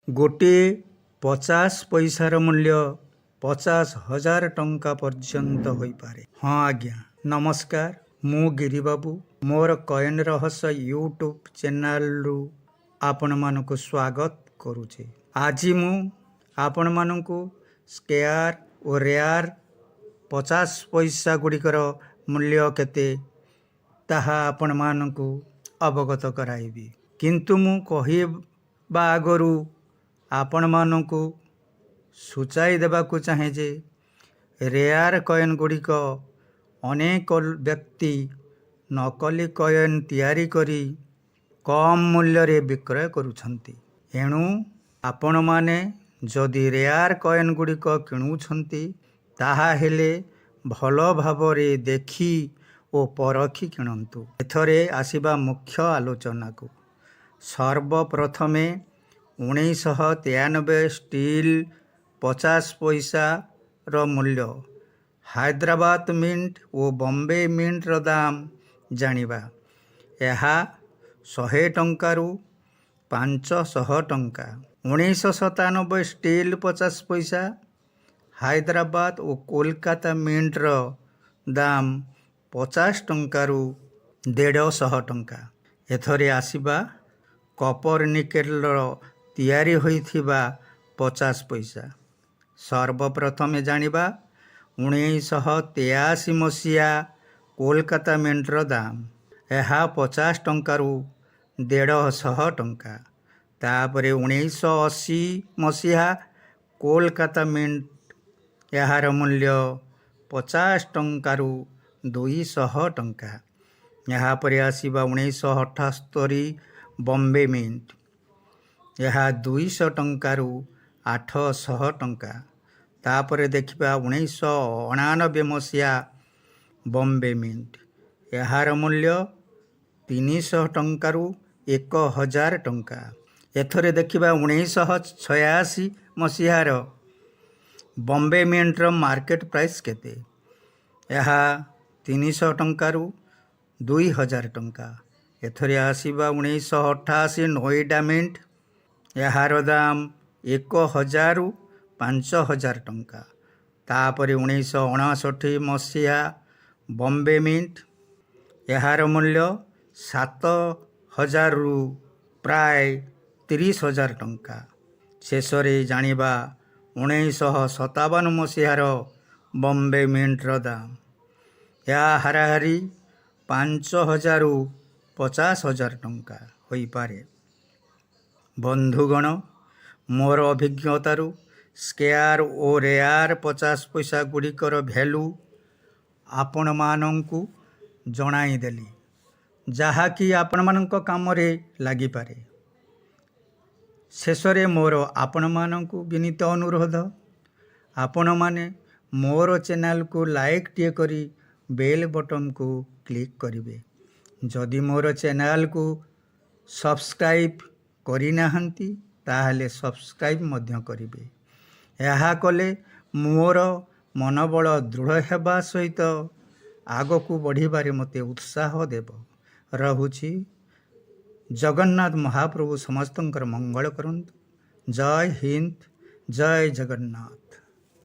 ଗୋଟିଏ 50 ପଇସାର ମୂଲ୍ୟ 50,000 ଟଙ୍କା ପର୍ଯ୍ୟନ୍ତ ହୋଇପାରେ। ହଁ ଆଜ୍ଞା, ନମସ୍କାର। ମୁଁ ଗିରିବାବୁ ମୋର କଏନ୍ ରହସ୍ୟ ୟୁଟ୍ୟୁବ୍ ଚ୍ୟାନେଲରୁ ଆପଣମାନଙ୍କୁ ସ୍ୱାଗତ କରୁଛି। ଆଜି ମୁଁ ଆପଣମାନଙ୍କୁ ସ୍କେୟାର ଓ ରେୟାର 50 ପଇସା ଗୁଡ଼ିକର ମୂଲ୍ୟ କେତେ ତାହା ଆପଣମାନଙ୍କୁ ଅବଗତ କରାଇବି। କିନ୍ତୁ ମୁଁ କହିବା ଆଗରୁ ଆପଣମାନଙ୍କୁ ସୂଚାଇ ଦେବାକୁ ଚାହେଁ ଯେ ରେୟାର କଏନ୍ ଗୁଡ଼ିକ ଅନେକ ବ୍ୟକ୍ତି ନକଲି କଏନ୍ ତିଆରି କରି କମ୍ ମୂଲ୍ୟରେ ବିକ୍ରୟ କରୁଛନ୍ତି। ଏଣୁ ଆପଣମାନେ ଯଦି ରେୟାର କଏନ୍ ଗୁଡ଼ିକ କିଣୁଛନ୍ତି ତାହାହେଲେ ଭଲ ଭାବରେ ଦେଖି ଓ ପରଖି କିଣନ୍ତୁ। ଏଥରେ ଆସିବା ମୁଖ୍ୟ ଆଲୋଚନାକୁ। ସର୍ବପ୍ରଥମେ 1993 ଷ୍ଟିଲ୍ 50 ପଇସାର ମୂଲ୍ୟ, ହାଇଦ୍ରାବାଦ ମିଣ୍ଟ ଓ ବମ୍ବେ ମିଣ୍ଟର ଦାମ ଜାଣିବା। ଏହା 100 ଟଙ୍କାରୁ 500 ଟଙ୍କା। 1997 ଷ୍ଟିଲ୍ 50 ପଇସା, ହାଇଦ୍ରାବାଦ ଓ କୋଲକାତା ମିଣ୍ଟର ଦାମ 50 ଟଙ୍କାରୁ 150 ଟଙ୍କା। ଏଥରେ ଆସିବା କପର ନିକେଲର ତିଆରି ହୋଇଥିବା 50 ପଇସା। ସର୍ବପ୍ରଥମେ ଜାଣିବା 1983 ମସିହା କୋଲକାତା ମିଣ୍ଟର ଦାମ। ଏହା 50 ଟଙ୍କାରୁ 150 ଟଙ୍କା। ତାପରେ 1980 ମସିହା କୋଲକାତା ମିଣ୍ଟ, ଏହାର ମୂଲ୍ୟ 50 ଟଙ୍କାରୁ 200 ଟଙ୍କା। ଏହାପରେ ଆସିବା 1978 ବମ୍ବେ ମିଣ୍ଟ, ଏହା 200 ଟଙ୍କାରୁ 800 ଟଙ୍କା। ତାପରେ ଦେଖିବା 1989 ମସିହା ବମ୍ବେ ମିଣ୍ଟ, ଏହାର ମୂଲ୍ୟ 300 ଟଙ୍କାରୁ 1000 ଟଙ୍କା। ଏଥରେ ଦେଖିବା 1986 ମସିହାର ବମ୍ବେ ମିଣ୍ଟର ମାର୍କେଟ ପ୍ରାଇସ୍ କେତେ। ଏହା 300 ଟଙ୍କାରୁ 2000 ଟଙ୍କା। ଏଥରେ ଆସିବା 1988 ନୋଇଡା ମିଣ୍ଟ, ଏହାର ଦାମ 1000ରୁ 5000 ଟଙ୍କା। ତାପରେ 1959 ମସିହା ବମ୍ବେ ମିଣ୍ଟ, ଏହାର ମୂଲ୍ୟ 7000ରୁ ପ୍ରାୟ 30000 ଟଙ୍କା। ଶେଷରେ ଜାଣିବା 1957 ମସିହାର ବମ୍ବେ ମିଣ୍ଟର ଦାମ। ଏହା ହାରାହାରି 5000ରୁ 50000 ଟଙ୍କା ହୋଇପାରେ। ବନ୍ଧୁଗଣ, ମୋର ଅଭିଜ୍ଞତାରୁ ସ୍କେୟାର ଓ ରେୟାର 50 ପଇସା ଗୁଡ଼ିକର ଭ୍ୟାଲୁ ଆପଣମାନଙ୍କୁ ଜଣାଇଦେଲି, ଯାହାକି ଆପଣମାନଙ୍କ କାମରେ ଲାଗିପାରେ। ଶେଷରେ ମୋର ଆପଣମାନଙ୍କୁ ବିନୀତ ଅନୁରୋଧ, ଆପଣମାନେ ମୋର ଚ୍ୟାନେଲକୁ ଲାଇକ୍ଟିଏ କରି ବେଲ୍ ବଟନକୁ କ୍ଲିକ୍ କରିବେ। ଯଦି ମୋର ଚ୍ୟାନେଲକୁ ସବସ୍କ୍ରାଇବ୍ କରିନାହାନ୍ତି ତାହେଲେ ସବସ୍କ୍ରାଇବ୍ ମଧ୍ୟ କରିବେ। ଏହା କଲେ ମୋର ମନୋବଳ ଦୃଢ଼ ହେବା ସହିତ ଆଗକୁ ବଢ଼ିବାରେ ମୋତେ ଉତ୍ସାହ ଦେବ। ରହୁଛି। ଜଗନ୍ନାଥ ମହାପ୍ରଭୁ ସମସ୍ତଙ୍କର ମଙ୍ଗଳ କରନ୍ତୁ। ଜୟ ହିନ୍ଦ, ଜୟ ଜଗନ୍ନାଥ।